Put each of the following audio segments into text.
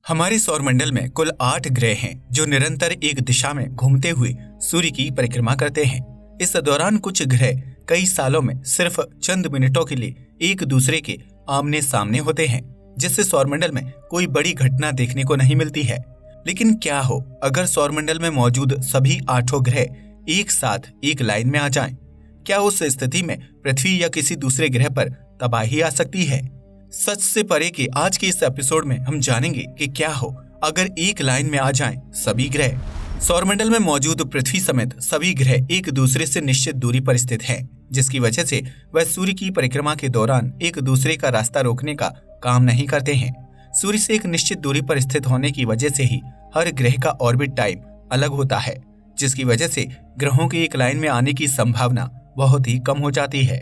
हमारे सौरमंडल में कुल 8 ग्रह हैं जो निरंतर एक दिशा में घूमते हुए सूर्य की परिक्रमा करते हैं। इस दौरान कुछ ग्रह कई सालों में सिर्फ चंद मिनटों के लिए एक दूसरे के आमने सामने होते हैं, जिससे सौरमंडल में कोई बड़ी घटना देखने को नहीं मिलती है। लेकिन क्या हो अगर सौरमंडल में मौजूद सभी 8 ग्रह एक साथ एक लाइन में आ जाएं? क्या उस स्थिति में पृथ्वी या किसी दूसरे ग्रह पर तबाही आ सकती है? सच से परे के आज के इस एपिसोड में हम जानेंगे कि क्या हो अगर एक लाइन में आ जाएं सभी ग्रह। सौरमंडल में मौजूद पृथ्वी समेत सभी ग्रह एक दूसरे से निश्चित दूरी पर स्थित हैं, जिसकी वजह से वह सूर्य की परिक्रमा के दौरान एक दूसरे का रास्ता रोकने का काम नहीं करते हैं। सूर्य से एक निश्चित दूरी पर स्थित होने की वजह से ही हर ग्रह का ऑर्बिट टाइम अलग होता है, जिसकी वजह से ग्रहों के एक लाइन में आने की संभावना बहुत ही कम हो जाती है।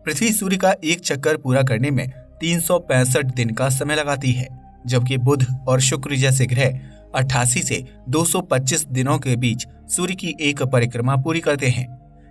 पृथ्वी सूर्य का एक चक्कर पूरा करने में 365 दिन का समय लगाती है, जबकि बुध और शुक्र जैसे ग्रह 88 से 225 दिनों के बीच सूर्य की एक परिक्रमा पूरी करते हैं।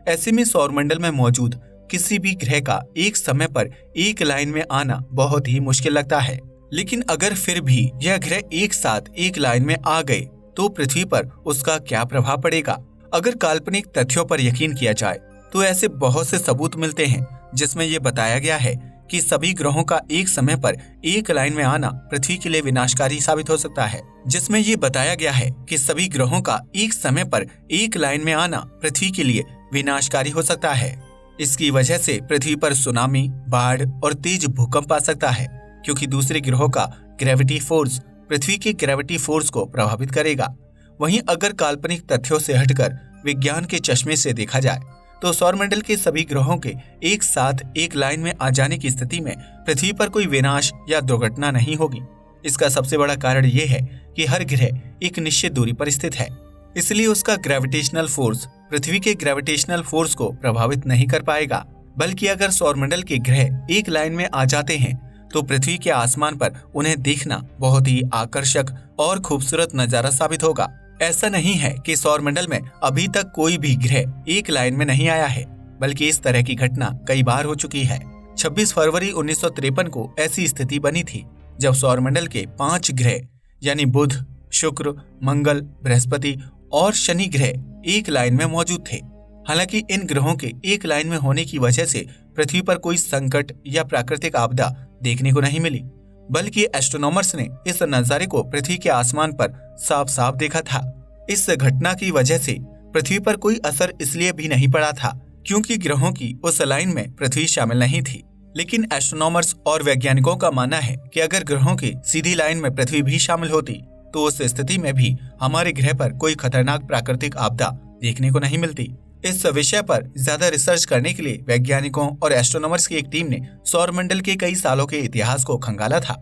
ऐसे में सौरमंडल में मौजूद किसी भी ग्रह का एक समय पर एक लाइन में आना बहुत ही मुश्किल लगता है। लेकिन अगर फिर भी यह ग्रह एक साथ एक लाइन में आ गए तो पृथ्वी पर उसका क्या प्रभाव पड़ेगा? अगर काल्पनिक तथ्यों पर यकीन किया जाए तो ऐसे बहुत से सबूत मिलते हैं जिसमें यह बताया गया है कि सभी ग्रहों का एक समय पर एक लाइन में आना पृथ्वी के लिए विनाशकारी साबित हो सकता है। जिसमें ये बताया गया है कि सभी ग्रहों का एक समय पर एक लाइन में आना पृथ्वी के लिए विनाशकारी हो सकता है। इसकी वजह से पृथ्वी पर सुनामी, बाढ़ और तेज भूकंप आ सकता है, क्योंकि दूसरे ग्रहों का ग्रेविटी फोर्स पृथ्वी के ग्रेविटी फोर्स को प्रभावित करेगा। वहीं अगर काल्पनिक तथ्यों से हटकर विज्ञान के चश्मे से देखा जाए तो सौरमंडल के सभी ग्रहों के एक साथ एक लाइन में आ जाने की स्थिति में पृथ्वी पर कोई विनाश या दुर्घटना नहीं होगी। इसका सबसे बड़ा कारण ये है कि हर ग्रह एक निश्चित दूरी पर स्थित है, इसलिए उसका ग्रेविटेशनल फोर्स पृथ्वी के ग्रेविटेशनल फोर्स को प्रभावित नहीं कर पाएगा। बल्कि अगर सौरमंडल के ग्रह एक लाइन में आ जाते हैं तो पृथ्वी के आसमान पर उन्हें देखना बहुत ही आकर्षक और खूबसूरत नजारा साबित होगा। ऐसा नहीं है कि सौरमंडल में अभी तक कोई भी ग्रह एक लाइन में नहीं आया है, बल्कि इस तरह की घटना कई बार हो चुकी है। 26 फरवरी 1953 को ऐसी स्थिति बनी थी जब सौरमंडल के 5 ग्रह यानी बुध, शुक्र, मंगल, बृहस्पति और शनि ग्रह एक लाइन में मौजूद थे। हालांकि इन ग्रहों के एक लाइन में होने की वजह से पृथ्वी पर कोई संकट या प्राकृतिक आपदा देखने को नहीं मिली, बल्कि एस्ट्रोनॉमर्स ने इस नजारे को पृथ्वी के आसमान पर साफ साफ देखा था। इस घटना की वजह से पृथ्वी पर कोई असर इसलिए भी नहीं पड़ा था क्योंकि ग्रहों की उस लाइन में पृथ्वी शामिल नहीं थी। लेकिन एस्ट्रोनॉमर्स और वैज्ञानिकों का मानना है कि अगर ग्रहों की सीधी लाइन में पृथ्वी भी शामिल होती तो उस स्थिति में भी हमारे ग्रह पर कोई खतरनाक प्राकृतिक आपदा देखने को नहीं मिलती। इस विषय पर ज्यादा रिसर्च करने के लिए वैज्ञानिकों और एस्ट्रोनॉमर्स की एक टीम ने सौरमंडल के कई सालों के इतिहास को खंगाला था,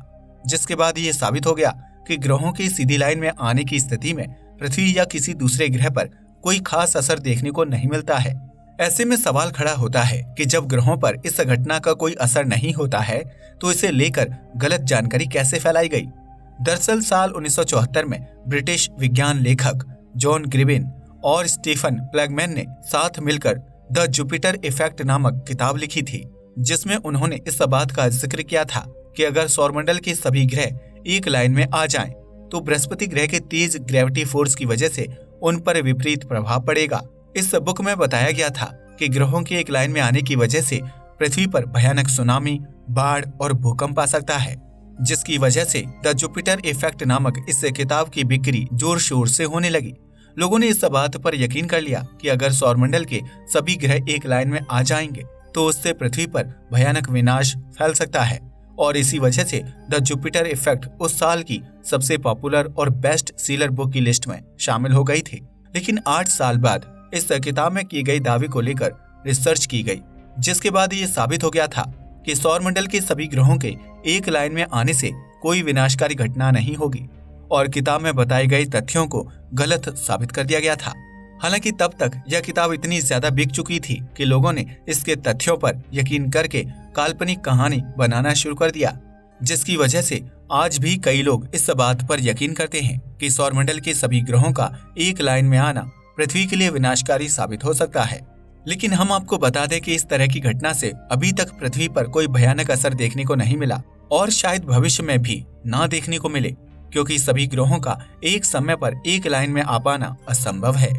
जिसके बाद ये साबित हो गया कि ग्रहों की सीधी लाइन में आने की स्थिति में पृथ्वी या किसी दूसरे ग्रह पर कोई खास असर देखने को नहीं मिलता है। ऐसे में सवाल खड़ा होता है कि जब ग्रहों पर इस घटना का कोई असर नहीं होता है तो इसे लेकर गलत जानकारी कैसे फैलाई गई। दरअसल साल 1974 में ब्रिटिश विज्ञान लेखक जॉन ग्रिविन और स्टीफन प्लैगमैन ने साथ मिलकर द जुपिटर इफेक्ट नामक किताब लिखी थी, जिसमें उन्होंने इस बात का जिक्र किया था कि अगर सौरमंडल के सभी ग्रह एक लाइन में आ जाएं, तो बृहस्पति ग्रह के तेज ग्रेविटी फोर्स की वजह से उन पर विपरीत प्रभाव पड़ेगा। इस बुक में बताया गया था कि ग्रहों के एक लाइन में आने की वजह से पृथ्वी पर भयानक सुनामी, बाढ़ और भूकंप आ सकता है, जिसकी वजह से द जुपिटर इफेक्ट नामक इस किताब की बिक्री जोर शोर से होने लगी। लोगों ने इस बात पर यकीन कर लिया कि अगर सौरमंडल के सभी ग्रह एक लाइन में आ जाएंगे तो उससे पृथ्वी पर भयानक विनाश फैल सकता है, और इसी वजह से द जुपिटर इफेक्ट उस साल की सबसे पॉपुलर और बेस्ट सेलर बुक की लिस्ट में शामिल हो गई थी। लेकिन 8 साल बाद इस किताब में की गई दावे को लेकर रिसर्च की गई, जिसके बाद ये साबित हो गया था कि सौरमंडल के सभी ग्रहों के एक लाइन में आने से कोई विनाशकारी घटना नहीं होगी, और किताब में बताए गए तथ्यों को गलत साबित कर दिया गया था। हालांकि तब तक यह किताब इतनी ज्यादा बिक चुकी थी कि लोगों ने इसके तथ्यों पर यकीन करके काल्पनिक कहानी बनाना शुरू कर दिया, जिसकी वजह से आज भी कई लोग इस बात पर यकीन करते हैं कि सौरमंडल के सभी ग्रहों का एक लाइन में आना पृथ्वी के लिए विनाशकारी साबित हो सकता है। लेकिन हम आपको बता दें कि इस तरह की घटना से अभी तक पृथ्वी पर कोई भयानक असर देखने को नहीं मिला, और शायद भविष्य में भी ना देखने को मिले, क्योंकि सभी ग्रहों का एक समय पर एक लाइन में आ पाना असंभव है।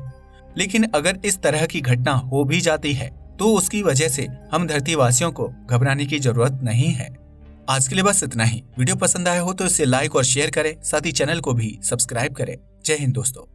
लेकिन अगर इस तरह की घटना हो भी जाती है तो उसकी वजह से हम धरतीवासियों को घबराने की जरूरत नहीं है। आज के लिए बस इतना ही। वीडियो पसंद आया हो तो इसे लाइक और शेयर करें, साथ ही चैनल को भी सब्सक्राइब करें। जय हिंद दोस्तों।